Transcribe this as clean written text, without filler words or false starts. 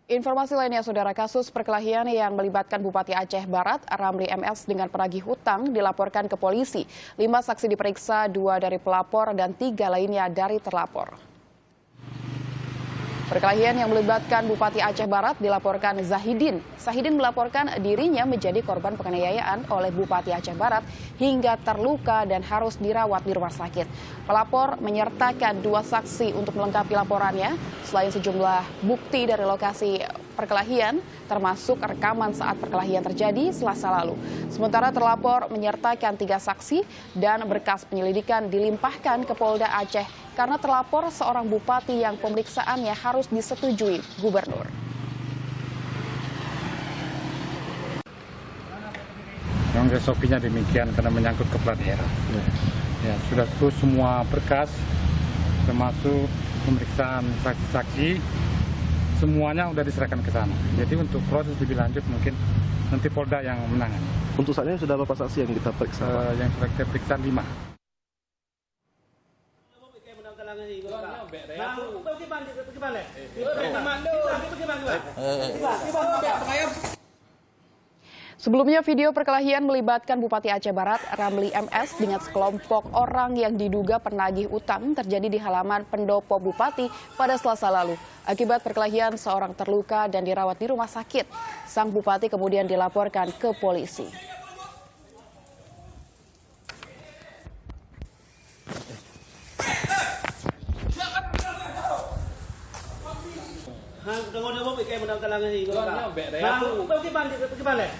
Informasi lainnya, Saudara, kasus perkelahian yang melibatkan Bupati Aceh Barat, Ramli MS dengan penagih hutang dilaporkan ke polisi. 5 saksi diperiksa, 2 dari pelapor dan 3 lainnya dari terlapor. Perkelahian yang melibatkan Bupati Aceh Barat dilaporkan Zahidin. Zahidin melaporkan dirinya menjadi korban penganiayaan oleh Bupati Aceh Barat hingga terluka dan harus dirawat di rumah sakit. Pelapor menyertakan 2 saksi untuk melengkapi laporannya, selain sejumlah bukti dari lokasi perkelahian, termasuk rekaman saat perkelahian terjadi Selasa lalu. Sementara terlapor menyertakan 3 saksi dan berkas penyelidikan dilimpahkan ke Polda Aceh karena terlapor seorang bupati yang pemeriksaannya harus disetujui gubernur. Yang resopinya demikian karena menyangkut kepala daerah. Ya, sudah terus semua berkas, termasuk pemeriksaan saksi-saksi, semuanya sudah diserahkan ke sana. Jadi untuk proses lebih lanjut mungkin nanti Polda yang menangani. Untuk saat ini sudah berapa saksi yang kita periksa? Yang sudah kita periksa 5. Sebelumnya, video perkelahian melibatkan Bupati Aceh Barat, Ramli MS, dengan sekelompok orang yang diduga penagih utang terjadi di halaman pendopo Bupati pada Selasa lalu. Akibat perkelahian, seorang terluka dan dirawat di rumah sakit. Sang Bupati kemudian dilaporkan ke polisi. Pergi balik.